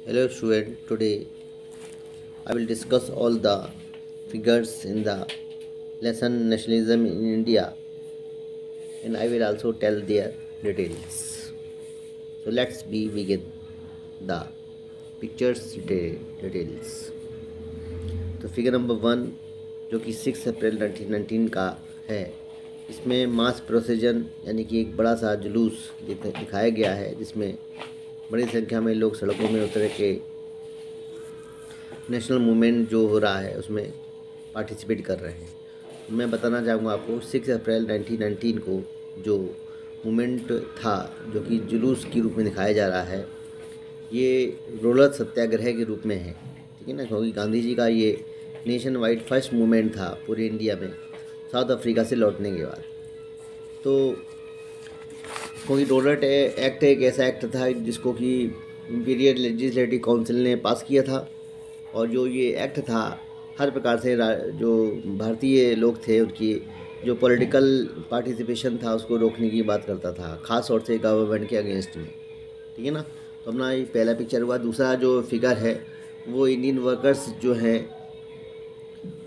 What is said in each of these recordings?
Hello student, today I will discuss all the figures in the lesson nationalism in India and I will also tell their details. So let's begin the pictures details. तो figure number 1 जो कि 6 अप्रैल 1919 का है, इसमें मास precision यानी कि एक बड़ा सा जुलूस दिखाया गया है जिसमें बड़ी संख्या में लोग सड़कों में उतर के नेशनल मूवमेंट जो हो रहा है उसमें पार्टिसिपेट कर रहे हैं। मैं बताना चाहूँगा आपको 6 अप्रैल 1919 को जो मूवमेंट था जो कि जुलूस के रूप में दिखाया जा रहा है, ये रोलर सत्याग्रह के रूप में है, ठीक है ना, क्योंकि गांधी जी का ये नेशन वाइड फर्स्ट मूवमेंट था पूरे इंडिया में साउथ अफ्रीका से लौटने के बाद। तो क्योंकि रोलर एक्ट एक ऐसा एक्ट था जिसको कि इंपीरियल लेजिस्लेटिव काउंसिल ने पास किया था और जो ये एक्ट था हर प्रकार से जो भारतीय लोग थे उनकी जो पॉलिटिकल पार्टिसिपेशन था उसको रोकने की बात करता था, ख़ास तौर से गवर्नमेंट के अगेंस्ट में, ठीक है ना। तो अपना ये पहला पिक्चर हुआ। दूसरा जो फिगर है वो इंडियन वर्कर्स जो हैं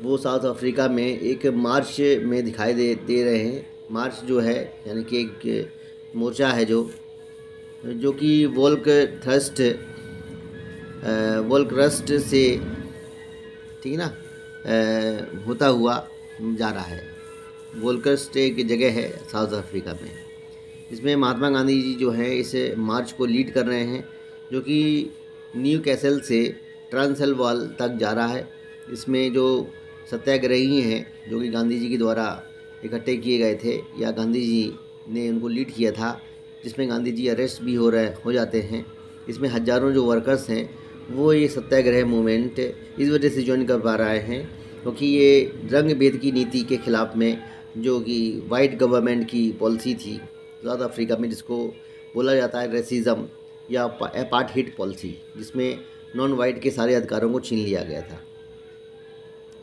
वो साउथ अफ्रीका में एक मार्च में दिखाई दे रहे हैं। मार्च जो है यानी कि एक मोर्चा है जो कि वोल्करस्ट से, ठीक है ना, होता हुआ जा रहा है। वोल्करस्ट एक जगह है साउथ अफ्रीका में। इसमें महात्मा गांधी जी जो हैं इस मार्च को लीड कर रहे हैं जो कि न्यू कैसल से ट्रांसवाल तक जा रहा है। इसमें जो सत्याग्रही हैं जो कि गांधी जी के द्वारा इकट्ठे किए गए थे या गांधी जी ने उनको लीड किया था, जिसमें गांधी जी अरेस्ट भी हो जाते हैं। इसमें हज़ारों जो वर्कर्स हैं वो ये सत्याग्रह मूवमेंट इस वजह से ज्वाइन कर पा रहे हैं क्योंकि ये रंग भेद की नीति के ख़िलाफ़ में जो कि वाइट गवर्नमेंट की पॉलिसी थी साउथ अफ्रीका में, जिसको बोला जाता है रेसिज्म या अपार्थाइड पॉलिसी, जिसमें नॉन वाइट के सारे अधिकारों को छीन लिया गया था।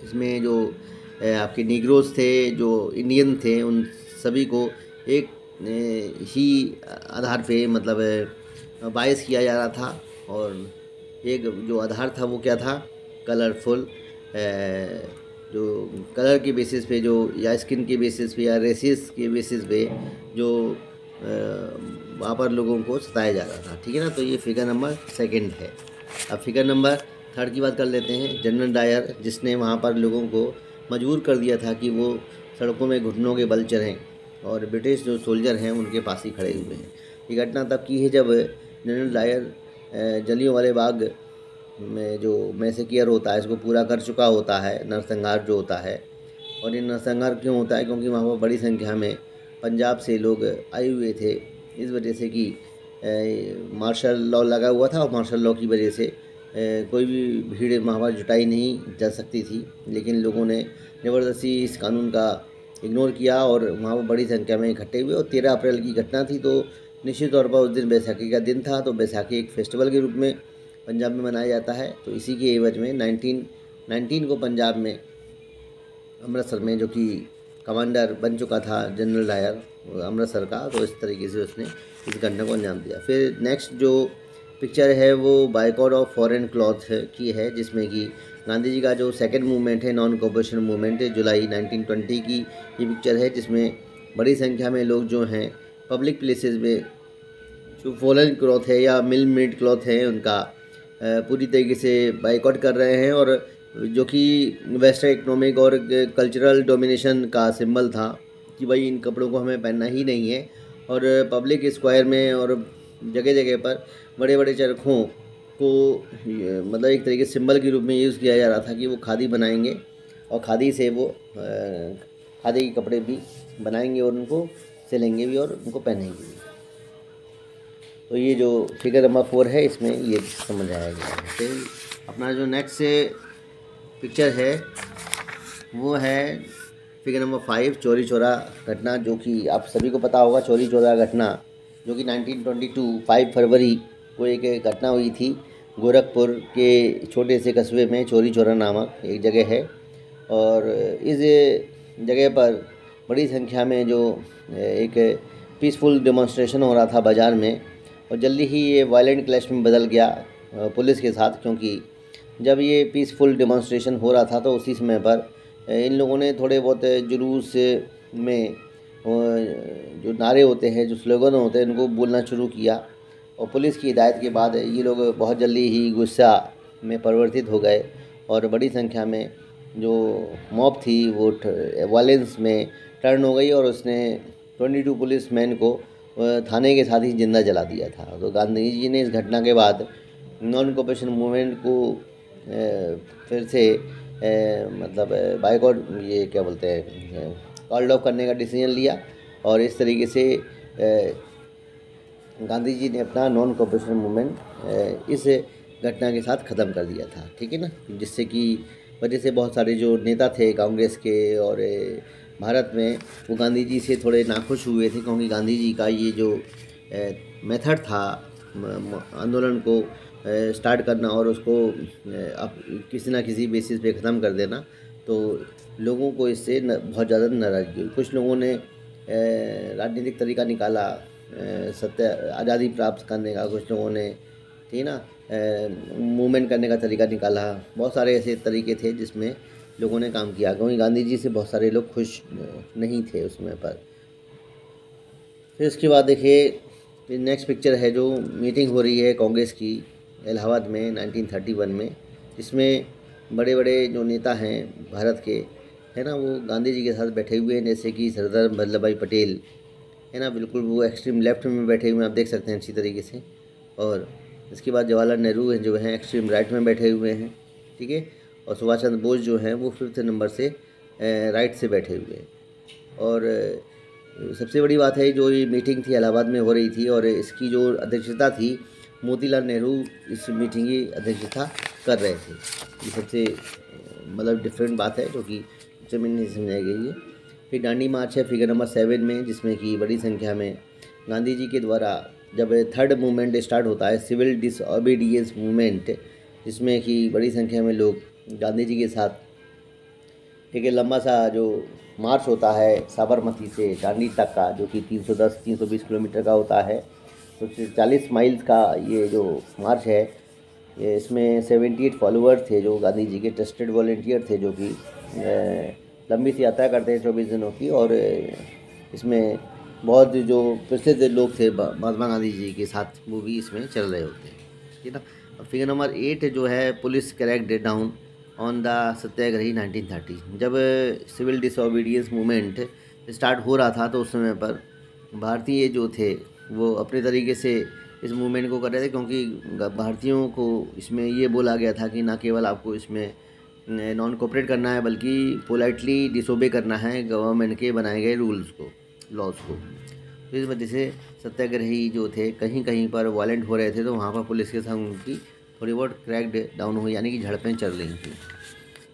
इसमें जो आपके निग्रोस थे, जो इंडियन थे, उन सभी को एक ही आधार पे मतलब बायस किया जा रहा था और एक जो आधार था वो क्या था, कलरफुल, जो कलर के बेसिस पे जो या स्किन के बेसिस पे या रेसिस के बेसिस पे जो वहाँ पर लोगों को सताया जा रहा था, ठीक है ना। तो ये फिगर नंबर 2 है। अब फिगर नंबर 3 की बात कर लेते हैं। जनरल डायर, जिसने वहाँ पर लोगों को मजबूर कर दिया था कि वो सड़कों में घुटनों के बल चढ़ें और ब्रिटिश जो सोल्जर हैं उनके पास ही खड़े हुए हैं। ये घटना तब की है जब जनरल डायर जलियांवाला बाग में जो मैसेकियर होता है इसको पूरा कर चुका होता है, नरसंहार जो होता है। और ये नरसंहार क्यों होता है? क्योंकि वहाँ पर बड़ी संख्या में पंजाब से लोग आए हुए थे, इस वजह से कि मार्शल लॉ लगा हुआ था और मार्शल लॉ की वजह से कोई भी भीड़ वहाँ पर जुटाई नहीं जा सकती थी, लेकिन लोगों ने ज़बरदस्ती इस कानून का इग्नोर किया और वहाँ पर बड़ी संख्या में इकट्ठे हुए। और 13 अप्रैल की घटना थी, तो निश्चित तौर पर उस दिन बैसाखी का दिन था, तो बैसाखी एक फेस्टिवल के रूप में पंजाब में मनाया जाता है। तो इसी के एवज में 1919 को पंजाब में अमृतसर में जो कि कमांडर बन चुका था जनरल डायर अमृतसर का, तो इस तरीके से उसने इस घटना को अंजाम दिया। फिर नेक्स्ट जो पिक्चर है वो बाइकॉट ऑफ फॉरेन क्लॉथ की है, जिसमें कि गांधी जी का जो सेकंड मूवमेंट है, नॉन कॉपरेशन मूवमेंट है, जुलाई 1920 की ये पिक्चर है, जिसमें बड़ी संख्या में लोग जो हैं पब्लिक प्लेसेस में जो फॉरेन क्लॉथ है या मिल मेड क्लॉथ है उनका पूरी तरीके से बाइकआउट कर रहे हैं, और जो कि वेस्टर्न इकोनॉमिक और कल्चरल डोमिनेशन का सिंबल था कि भाई इन कपड़ों को हमें पहनना ही नहीं है। और पब्लिक स्क्वायर में और जगह जगह पर बड़े बड़े चरखों को मतलब एक तरीके से सिंबल के रूप में यूज़ किया जा रहा था कि वो खादी बनाएंगे और खादी से वो खादी के कपड़े भी बनाएंगे और उनको सिलेंगे भी और उनको पहनेंगे भी। तो ये जो फिगर नंबर 4 है इसमें ये समझ आया गया है। फिर अपना जो नेक्स्ट पिक्चर है वो है फिगर नंबर 5, चौरी चौरा घटना, जो कि आप सभी को पता होगा। चौरी चौरा घटना जो कि 1922 5 फरवरी को एक घटना हुई थी। गोरखपुर के छोटे से कस्बे में चौरी चौरा नामक एक जगह है, और इस जगह पर बड़ी संख्या में जो एक पीसफुल डेमोन्स्ट्रेशन हो रहा था बाज़ार में, और जल्दी ही ये वायलेंट क्लैश में बदल गया पुलिस के साथ, क्योंकि जब ये पीसफुल डेमोन्स्ट्रेशन हो रहा था तो उसी समय पर इन लोगों ने थोड़े बहुत जुलूस में जो नारे होते हैं, जो स्लोगन होते हैं, इनको बोलना शुरू किया और पुलिस की हिदायत के बाद ये लोग बहुत जल्दी ही गुस्सा में परिवर्तित हो गए और बड़ी संख्या में जो मॉब थी वो वायलेंस में टर्न हो गई और उसने 22 पुलिसमैन को थाने के साथ ही जिंदा जला दिया था। तो गांधी जी ने इस घटना के बाद नॉन कोऑपरेशन मूवमेंट को फिर से मतलब बाइकआउट, ये क्या बोलते हैं, कॉल्ड ऑफ करने का डिसीजन लिया और इस तरीके से गांधी जी ने अपना नॉन कोऑपरेशन मूवमेंट इस घटना के साथ ख़त्म कर दिया था। ठीक है ना, जिससे कि वजह से बहुत सारे जो नेता थे कांग्रेस के और भारत में, वो गांधी जी से थोड़े नाखुश हुए थे, क्योंकि गांधी जी का ये जो मेथड था आंदोलन को स्टार्ट करना और उसको अब किसी ना किसी बेसिस पे ख़त्म कर देना, तो लोगों को इससे बहुत ज़्यादा नाराज़गी हुई। कुछ लोगों ने राजनीतिक तरीका निकाला सत्य आज़ादी प्राप्त करने का, कुछ लोगों ने, ठीक ना, मूवमेंट करने का तरीका निकाला। बहुत सारे ऐसे तरीके थे जिसमें लोगों ने काम किया, क्योंकि गांधी जी से बहुत सारे लोग खुश नहीं थे उस समय पर। फिर इसके बाद देखिए नेक्स्ट पिक्चर है जो मीटिंग हो रही है कांग्रेस की इलाहाबाद में 1931 में, जिसमें बड़े बड़े जो नेता हैं भारत के, है ना, वो गांधी जी के साथ बैठे हुए हैं, जैसे कि सरदार वल्लभ भाई पटेल, है ना, बिल्कुल वो एक्सट्रीम लेफ्ट में बैठे हुए हैं, आप देख सकते हैं अच्छी तरीके से। और इसके बाद जवाहरलाल नेहरू जो हैं एक्सट्रीम राइट में बैठे हुए हैं, ठीक है, और सुभाष चंद्र बोस जो हैं वो 5th नंबर से राइट से बैठे हुए हैं। और सबसे बड़ी बात है जो ये मीटिंग थी इलाहाबाद में हो रही थी और इसकी जो अध्यक्षता थी मोतीलाल नेहरू इस मीटिंग की अध्यक्षता कर रहे थे। ये सबसे मतलब डिफरेंट बात है जो कि जमीन नहीं समझाई गई है। फिर दांडी मार्च है फिगर नंबर 7 में, जिसमें कि बड़ी संख्या में गांधी जी के द्वारा जब 3rd मूवमेंट स्टार्ट होता है सिविल डिसओबीडियंस मूवमेंट, जिसमें कि बड़ी संख्या में लोग गांधी जी के साथ एक लंबा सा जो मार्च होता है साबरमती से दांडी तक का, जो कि 310-320 किलोमीटर का होता है, तो 40 माइल्स का ये जो मार्च है, ये इसमें 78 फॉलोअर थे जो गांधी जी के ट्रस्टेड वॉलंटियर थे, जो कि लंबी सी यात्रा करते हैं 24 दिनों की। और इसमें बहुत जो प्रसिद्ध लोग थे महात्मा गांधी जी के साथ, वो भी इसमें चल रहे होते हैं, ठीक है ना। फिगर नंबर 8 जो है police cracked down on the satyagrahi 1930। जब सिविल डिसओबीडियंस मूवमेंट स्टार्ट हो रहा था तो उस समय पर भारतीय जो थे वो अपने तरीके से इस मूवमेंट को कर रहे थे, क्योंकि भारतीयों को इसमें ये बोला गया था कि ना केवल आपको इसमें नॉन कोऑपरेट करना है, बल्कि पोलाइटली डिसोबे करना है गवर्नमेंट के बनाए गए रूल्स को, लॉज को। तो इस वजह से सत्याग्रही जो थे कहीं कहीं पर वायलेंट हो रहे थे, तो वहाँ पर पुलिस के साथ उनकी थोड़ी बहुत क्रैक्ड डाउन हुई, यानी कि झड़पें चल रही थी।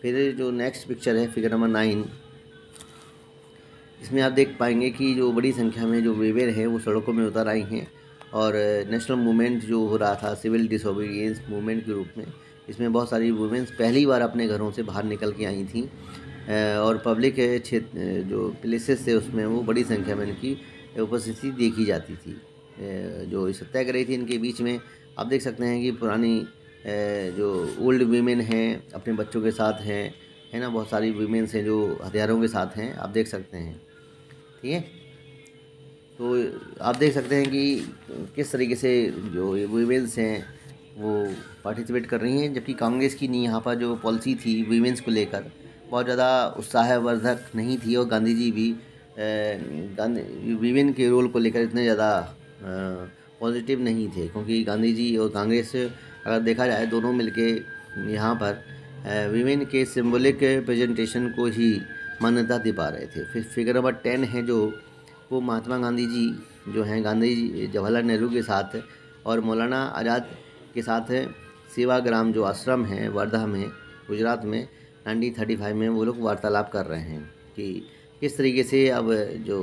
फिर जो नेक्स्ट पिक्चर है फिगर नंबर 9, इसमें आप देख पाएंगे कि जो बड़ी संख्या में जो वीमेन हैं वो सड़कों में उतर आई हैं और नेशनल मूवमेंट जो हो रहा था सिविल डिसोबीडियंस मूवमेंट के रूप में, इसमें बहुत सारी वुमेंस पहली बार अपने घरों से बाहर निकल के आई थी और पब्लिक क्षेत्र जो प्लेसेस थे उसमें वो बड़ी संख्या में इनकी उपस्थिति देखी जाती थी। जो सत्याग्रही थी इनके बीच में आप देख सकते हैं कि पुरानी जो ओल्ड वीमेन हैं अपने बच्चों के साथ हैं, है ना, बहुत सारी वीमेंस हैं जो हथियारों के साथ हैं, आप देख सकते हैं, ठीक है। तो आप देख सकते हैं कि किस तरीके से जो वीमेंस हैं वो पार्टिसिपेट कर रही हैं, जबकि कांग्रेस की नहीं यहाँ पर जो पॉलिसी थी वीमेंस को लेकर बहुत ज़्यादा उत्साहवर्धक नहीं थी और गांधी जी भी वीमेन के रोल को लेकर इतने ज़्यादा पॉजिटिव नहीं थे, क्योंकि गांधी जी और कांग्रेस अगर देखा जाए दोनों मिलके यहाँ पर वीमेन के सिंबॉलिक प्रेजेंटेशन को ही मान्यता दे पा रहे थे। फिर फिगर नंबर 10 है जो वो महात्मा गांधी जी जो हैं गांधी जी जवाहरलाल नेहरू के साथ और मौलाना आज़ाद के साथ सेवाग्राम जो आश्रम है वर्धा में गुजरात में 1935 में वो लोग वार्तालाप कर रहे हैं कि किस तरीके से अब जो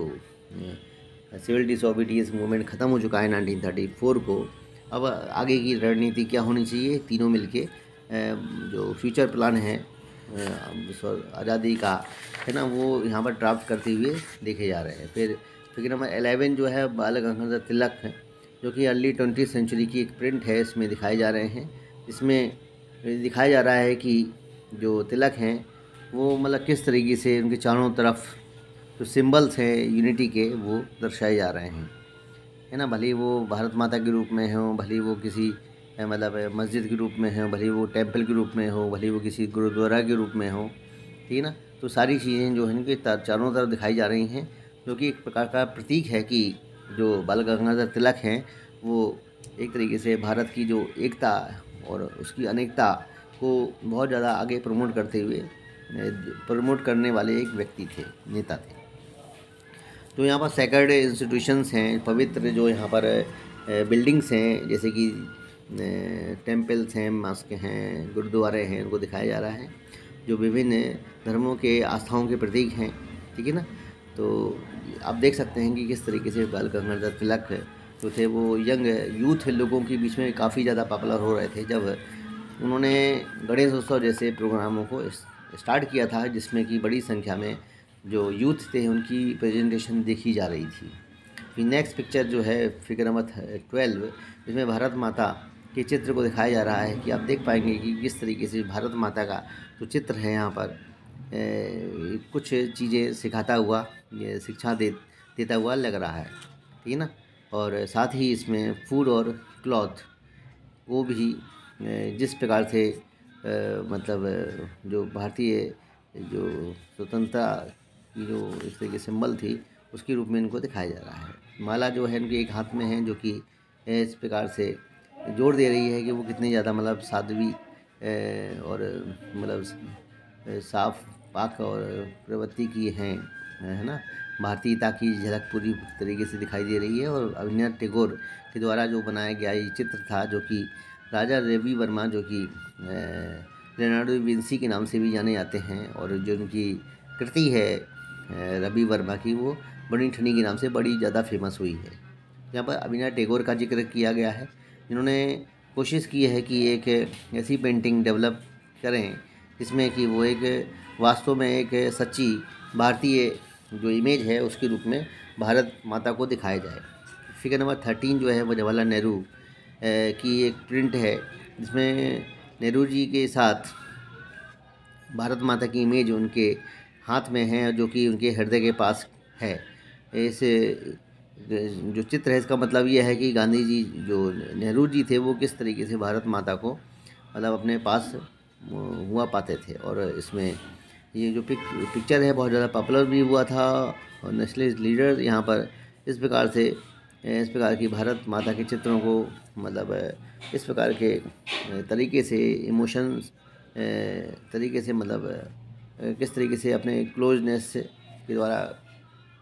सिविल डिसओबीडियंस मूवमेंट ख़त्म हो चुका है 1934 को, अब आगे की रणनीति क्या होनी चाहिए, तीनों मिलके जो फ्यूचर प्लान है आज़ादी का, है ना, वो यहाँ पर ड्राफ्ट करते हुए देखे जा रहे हैं। फिर फिगर नंबर 11 जो है बाल गंगाधर तिलक है, जो कि अर्ली 20th सेंचुरी की एक प्रिंट है, इसमें दिखाए जा रहे हैं इसमें दिखाया जा रहा है कि जो तिलक हैं वो मतलब किस तरीके से उनके चारों तरफ जो सिंबल्स हैं यूनिटी के वो दर्शाए जा रहे हैं, है ना। भले वो भारत माता के रूप में हो, भले वो किसी मतलब मस्जिद के रूप में हो, भले वो टेंपल के रूप में हो, भले वो किसी गुरुद्वारा के रूप में हो, ठीक है ना। तो सारी चीज़ें जो हैं इनके चारों तरफ दिखाई जा रही हैं, जो कि एक प्रकार का प्रतीक है कि जो बाल गंगाधर तिलक हैं वो एक तरीके से भारत की जो एकता और उसकी अनेकता को बहुत ज़्यादा आगे प्रमोट करने वाले एक व्यक्ति थे, नेता थे। तो यहाँ पर सेक्रेड इंस्टीट्यूशंस हैं, पवित्र जो यहाँ पर बिल्डिंग्स हैं, जैसे कि टेंपल्स हैं, मस्क हैं, गुरुद्वारे हैं, उनको दिखाया जा रहा है, जो विभिन्न धर्मों के आस्थाओं के प्रतीक हैं, ठीक है ना। तो आप देख सकते हैं कि किस तरीके से बाल गंगाधर तिलक जो थे वो यंग यूथ लोगों के बीच में काफ़ी ज़्यादा पॉपुलर हो रहे थे जब उन्होंने गणेश उत्सव जैसे प्रोग्रामों को स्टार्ट किया था, जिसमें कि बड़ी संख्या में जो यूथ थे उनकी प्रेजेंटेशन देखी जा रही थी। फिर नेक्स्ट पिक्चर जो है फिगर नंबर 12, जिसमें भारत माता के चित्र को दिखाया जा रहा है कि आप देख पाएंगे कि किस तरीके से भारत माता का जो चित्र है यहाँ पर कुछ चीज़ें सिखाता हुआ, ये शिक्षा देता हुआ लग रहा है, ठीक है ना। और साथ ही इसमें फूड और क्लॉथ वो भी जिस प्रकार से मतलब जो भारतीय जो स्वतंत्रता की जो इस तरह की सिंबल थी उसके रूप में इनको दिखाया जा रहा है। माला जो है इनके एक हाथ में है, जो कि इस प्रकार से जोर दे रही है कि वो कितनी ज़्यादा मतलब साध्वी और मतलब साफ पाक और प्रवृत्ति की हैं, है ना। भारतीयता की झलक पूरी तरीके से दिखाई दे रही है। और अविनाश टैगोर के द्वारा जो बनाया गया ये चित्र था, जो कि राजा रवि वर्मा, जो कि लियोनार्डो विंसी के नाम से भी जाने जाते हैं, और जो उनकी कृति है रवि वर्मा की, वो बनी ठनी के नाम से बड़ी ज़्यादा फेमस हुई है। यहाँ पर अविनाश टैगोर का जिक्र किया गया है, जिन्होंने कोशिश की है कि एक ऐसी पेंटिंग डेवलप करें जिसमें कि वो एक वास्तव में एक सच्ची भारतीय जो इमेज है उसके रूप में भारत माता को दिखाया जाए। फिगर नंबर 13 जो है वो जवाहरलाल नेहरू की एक प्रिंट है, जिसमें नेहरू जी के साथ भारत माता की इमेज उनके हाथ में है, जो कि उनके हृदय के पास है। इस जो चित्र है इसका मतलब ये है कि गांधी जी जो नेहरू जी थे वो किस तरीके से भारत माता को मतलब अपने पास हुआ पाते थे। और इसमें ये जो पिक्चर है बहुत ज़्यादा पॉपुलर भी हुआ था, और नेशनलिस्ट लीडर यहाँ पर इस प्रकार की भारत माता के चित्रों को मतलब इस प्रकार के तरीके से इमोशंस तरीके से मतलब किस तरीके से अपने क्लोजनेस के द्वारा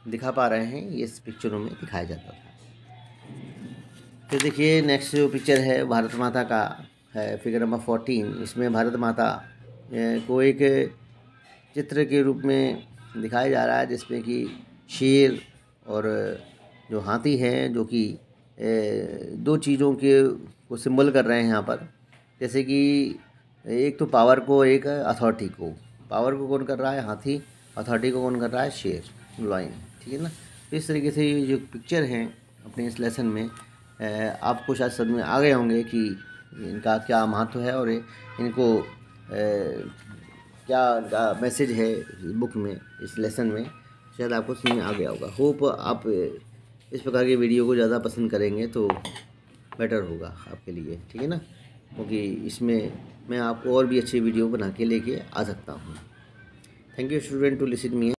दिखा पा रहे हैं, ये इस पिक्चरों में दिखाया जाता था। फिर देखिए नेक्स्ट जो पिक्चर है भारत माता का है, फिगर नंबर 14। इसमें भारत माता को एक चित्र के रूप में दिखाया जा रहा है, जिसमें कि शेर और जो हाथी हैं, जो कि दो चीज़ों के को सिंबल कर रहे हैं यहाँ पर। जैसे कि एक तो पावर को, एक अथॉरिटी को। पावर को कौन कर रहा है? हाथी। अथॉरिटी को कौन कर रहा है? शेर, लायन, ठीक है ना। तो इस तरीके से ये जो पिक्चर हैं अपने इस लेसन में आपको शायद समझ में आ गए होंगे कि इनका क्या महत्व है और इनको क्या इनका मैसेज है बुक में, इस लेसन में शायद आपको समझ में आ गया होगा। होप आप इस प्रकार के वीडियो को ज़्यादा पसंद करेंगे तो बेटर होगा आपके लिए, ठीक है ना, क्योंकि इसमें मैं आपको और भी अच्छी वीडियो बना के लेके आ सकता हूँ। Thank you student to listen me.